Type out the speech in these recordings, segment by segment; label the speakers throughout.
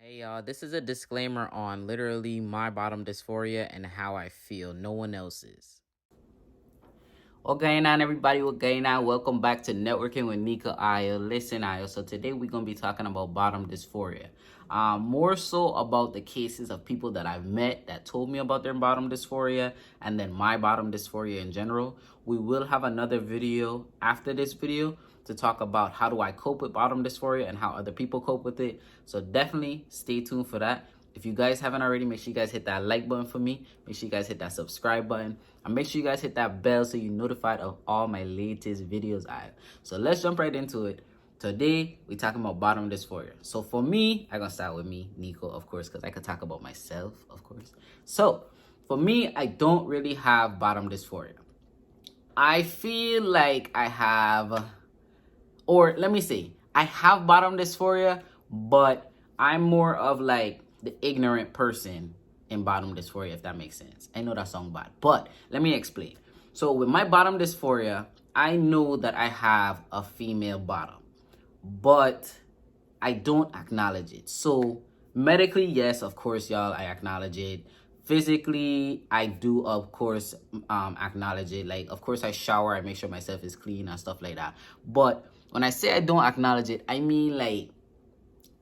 Speaker 1: Hey y'all, this is a disclaimer on literally my bottom dysphoria and how I feel, no one else's. What going on, everybody? What going on? Welcome back to Networking with Nyko Aya. Listen, Aya. So today we're gonna be talking about bottom dysphoria. More so about the cases of people that I've met that told me about their bottom dysphoria, and then my bottom dysphoria in general. We will have another video after this video to talk about how do I cope with bottom dysphoria and how other people cope with it. So definitely stay tuned for that. If you guys haven't already, make sure you guys hit that like button for me. Make sure you guys hit that subscribe button. And make sure you guys hit that bell so you're notified of all my latest videos. So let's jump right into it. Today, we're talking about bottom dysphoria. So for me, I'm going to start with me, Nyko, of course, because I could talk about myself, of course. So for me, I don't really have bottom dysphoria. I feel like I have, or let me say, I have bottom dysphoria, but I'm more of like the ignorant person in bottom dysphoria, if that makes sense. I know that sounds bad, but let me explain. So with my bottom dysphoria, I know that I have a female bottom, but I don't acknowledge it. So medically, yes, of course, y'all, I acknowledge it. Physically, I do, of course, acknowledge it. Like, of course, I shower, I make sure myself is clean and stuff like that. But when I say I don't acknowledge it, I mean like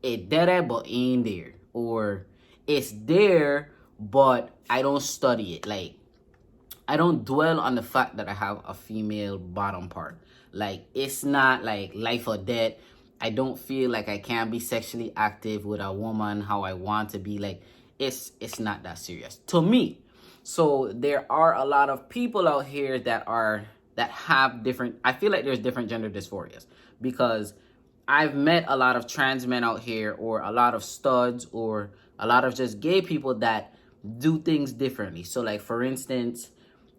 Speaker 1: it there but ain't there, or it's there but I don't study it. Like, I don't dwell on the fact that I have a female bottom part. Like, it's not like life or death. I don't feel like I can't be sexually active with a woman how I want to be. Like, it's not that serious to me. So there are a lot of people out here that have different, I feel like there's different gender dysphorias, because I've met a lot of trans men out here, or a lot of studs, or a lot of just gay people that do things differently. So like, for instance,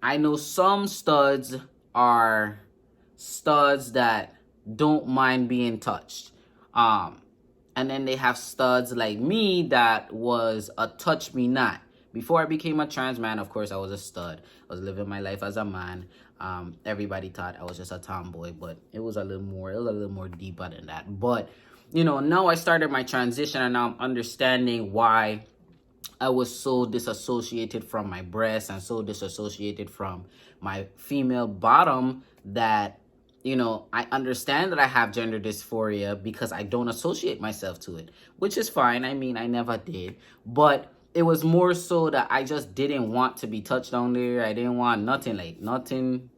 Speaker 1: I know some studs are studs that don't mind being touched. And then they have studs like me that was a touch me not. Before I became a trans man, of course, I was a stud. I was living my life as a man. Everybody thought I was just a tomboy, but it was a little more deeper than that. But, you know, now I started my transition, and now I'm understanding why I was so disassociated from my breasts and so disassociated from my female bottom, that, you know, I understand that I have gender dysphoria because I don't associate myself to it, which is fine. I mean, I never did, but it was more so that I just didn't want to be touched down there. I didn't want nothing. Like, nothing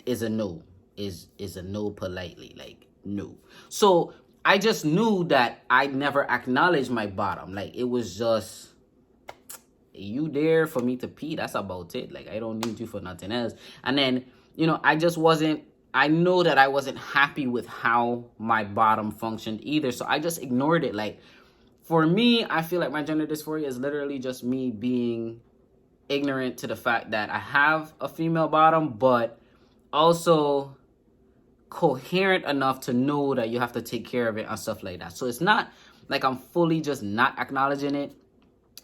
Speaker 1: is a no, is a no politely, like, no. So I just knew that I never acknowledged my bottom. Like, it was just, you there for me to pee, that's about it. Like, I don't need you for nothing else. And then, you know, I know that I wasn't happy with how my bottom functioned either. So I just ignored it. Like, for me, I feel like my gender dysphoria is literally just me being ignorant to the fact that I have a female bottom, but also coherent enough to know that you have to take care of it and stuff like that. So it's not like I'm fully just not acknowledging it.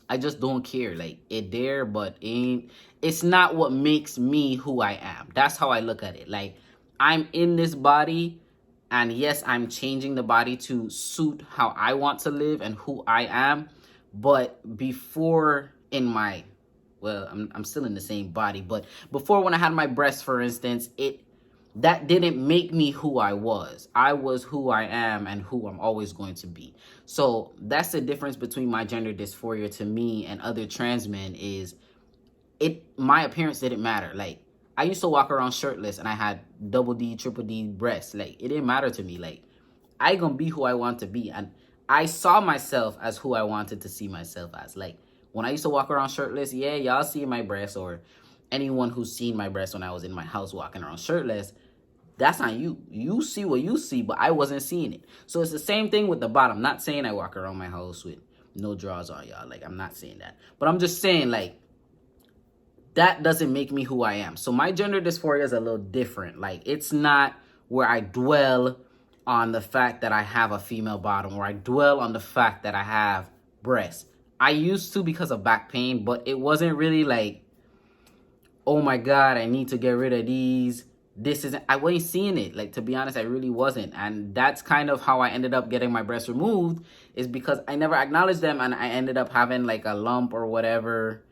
Speaker 1: I just don't care. Like, it there but ain't, it's not what makes me who I am. That's how I look at it. Like, I'm in this body, and yes, I'm changing the body to suit how I want to live and who I am. But before, in my, well, I'm still in the same body, but before, when I had my breasts, for instance, that didn't make me who I was. I was who I am and who I'm always going to be. So that's the difference between my gender dysphoria to me and other trans men, is my appearance didn't matter. Like, I used to walk around shirtless and I had double D, triple D breasts. Like, it didn't matter to me. Like, I gonna be who I want to be. And I saw myself as who I wanted to see myself as. Like, when I used to walk around shirtless, yeah, y'all see my breasts, or anyone who's seen my breasts when I was in my house walking around shirtless, that's not you. You see what you see, but I wasn't seeing it. So it's the same thing with the bottom. Not saying I walk around my house with no drawers on, y'all. Like, I'm not saying that. But I'm just saying, like, that doesn't make me who I am. So my gender dysphoria is a little different. Like, it's not where I dwell on the fact that I have a female bottom, or I dwell on the fact that I have breasts. I used to, because of back pain, but it wasn't really like, oh my God, I need to get rid of these. this isn't, I wasn't seeing it. Like, to be honest, I really wasn't. And that's kind of how I ended up getting my breasts removed, is because I never acknowledged them, and I ended up having like a lump or whatever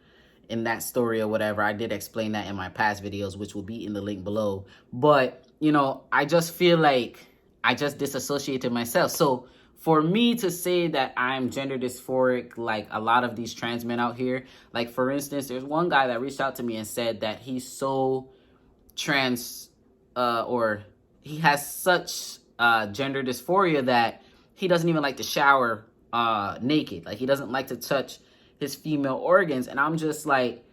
Speaker 1: in that story or whatever. I did explain that in my past videos, which will be in the link below. But, you know, I just feel like I just disassociated myself. So for me to say that I'm gender dysphoric, like a lot of these trans men out here, like for instance, there's one guy that reached out to me and said that he's so trans, or he has such gender dysphoria that he doesn't even like to shower naked. Like, he doesn't like to touch his female organs. And I'm just like,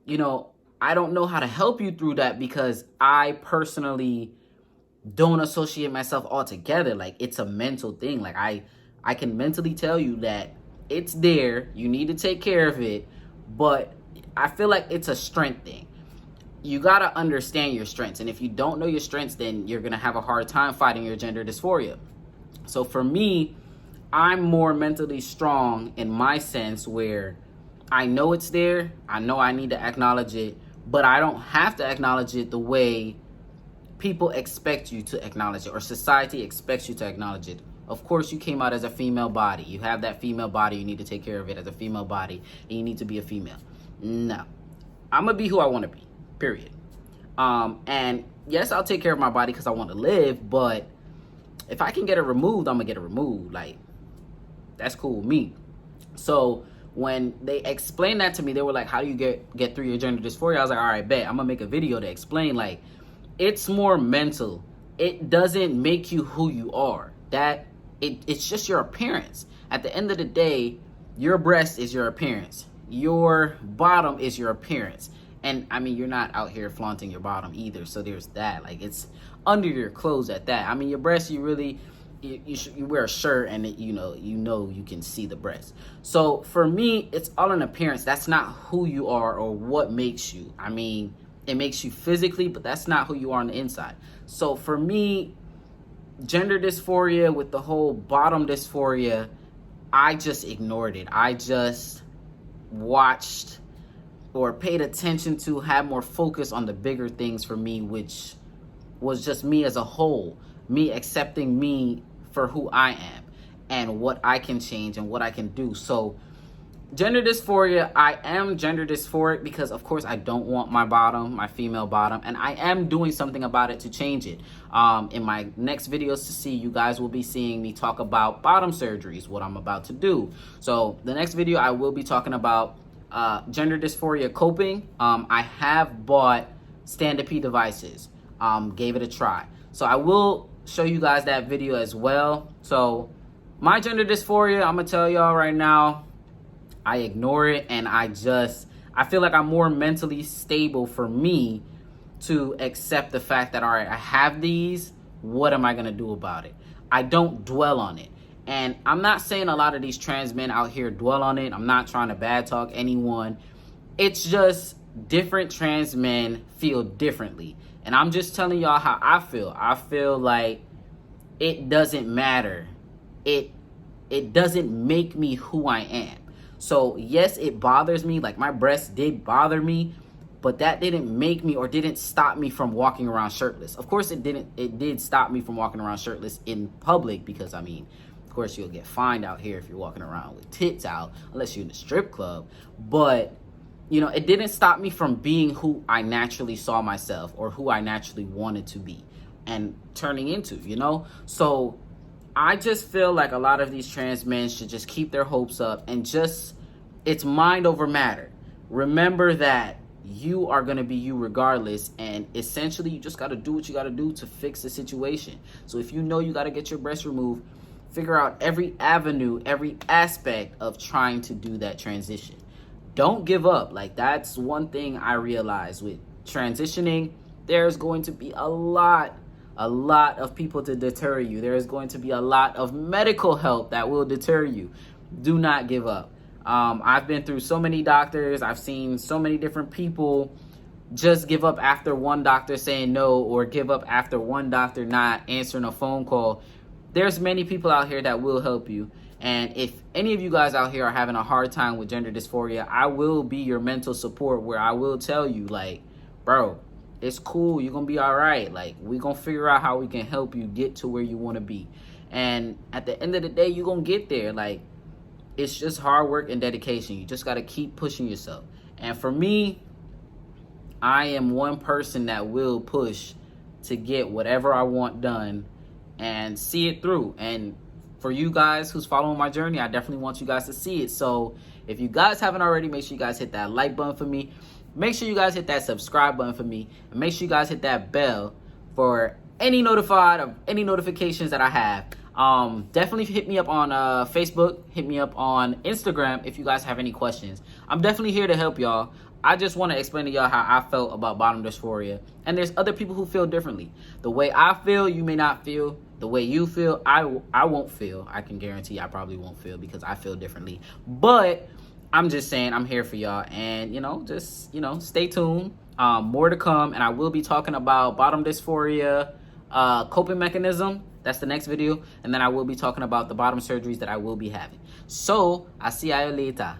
Speaker 1: you know, I don't know how to help you through that, because I personally don't associate myself altogether. Like, it's a mental thing. Like, I can mentally tell you that it's there, you need to take care of it, but I feel like it's a strength thing. You gotta understand your strengths, and if you don't know your strengths, then you're gonna have a hard time fighting your gender dysphoria. So for me, I'm more mentally strong in my sense, where I know it's there, I know I need to acknowledge it, but I don't have to acknowledge it the way people expect you to acknowledge it, or society expects you to acknowledge it. Of course, you came out as a female body. You have that female body. You need to take care of it as a female body, and you need to be a female. No, I'm gonna be who I want to be. Period. And yes, I'll take care of my body because I want to live, but if I can get it removed, I'm gonna get it removed. Like, that's cool with me. So when they explained that to me, they were like, how do you get through your gender dysphoria? I was like, all right, bet. I'm gonna make a video to explain, like, it's more mental. It doesn't make you who you are. It's just your appearance. At the end of the day, your breast is your appearance. Your bottom is your appearance. And I mean, you're not out here flaunting your bottom either. So there's that. Like, it's under your clothes at that. I mean, your breast, you really, you wear a shirt and it, you know you can see the breast. So for me, it's all an appearance. That's not who you are or what makes you. I mean, it makes you physically, but that's not who you are on the inside. So for me, gender dysphoria with the whole bottom dysphoria, I just ignored it. I just watched or paid attention to, have more focus on the bigger things for me, which was just me as a whole, me accepting me for who I am and what I can change and what I can do. So gender dysphoria, I am gender dysphoric because, of course, I don't want my bottom, my female bottom, and I am doing something about it to change it. In my next videos to see, you guys will be seeing me talk about bottom surgeries, what I'm about to do. So the next video, I will be talking about gender dysphoria coping. I have bought stand-up devices, gave it a try. So I will show you guys that video as well. So my gender dysphoria, I'm gonna tell y'all right now, I ignore it, and I feel like I'm more mentally stable for me to accept the fact that, all right, I have these, what am I gonna do about it? I don't dwell on it. And I'm not saying a lot of these trans men out here dwell on it. I'm not trying to bad talk anyone. It's just different trans men feel differently. And I'm just telling y'all how I feel. I feel like it doesn't matter. It doesn't make me who I am. So yes, it bothers me. Like, my breasts did bother me, but that didn't make me or didn't stop me from walking around shirtless. Of course it didn't. It did stop me from walking around shirtless in public, because I mean, of course you'll get fined out here if you're walking around with tits out, unless you're in a strip club. But you know, it didn't stop me from being who I naturally saw myself, or who I naturally wanted to be and turning into, you know? So I just feel like a lot of these trans men should just keep their hopes up and just, it's mind over matter. Remember that you are going to be you regardless, and essentially you just got to do what you got to do to fix the situation. So if you know you got to get your breast removed, figure out every avenue, every aspect of trying to do that transition. Don't give up. Like, that's one thing I realized with transitioning. There's going to be a lot of people to deter you. There is going to be a lot of medical help that will deter you. Do not give up. I've been through so many doctors. I've seen so many different people just give up after one doctor saying no, or give up after one doctor not answering a phone call. There's many people out here that will help you. And if any of you guys out here are having a hard time with gender dysphoria, I will be your mental support, where I will tell you, like, bro, It's cool. You're gonna be all right. Like, we're gonna figure out how we can help you get to where you want to be. And at the end of the day, you're gonna get there. Like, it's just hard work and dedication. You just gotta keep pushing yourself. And for me, I am one person that will push to get whatever I want done and see it through. And for you guys who's following my journey, I definitely want you guys to see it. So if you guys haven't already, make sure you guys hit that like button for me. Make sure you guys hit that subscribe button for me. And make sure you guys hit that bell for any notifications that I have. Definitely hit me up on Facebook. Hit me up on Instagram if you guys have any questions. I'm definitely here to help y'all. I just want to explain to y'all how I felt about bottom dysphoria. And there's other people who feel differently. The way I feel, you may not feel. The way you feel, I won't feel. I can guarantee I probably won't feel because I feel differently. But I'm just saying, I'm here for y'all. And, just, stay tuned. More to come. And I will be talking about bottom dysphoria, coping mechanism. That's the next video. And then I will be talking about the bottom surgeries that I will be having. So, I'll see y'all later.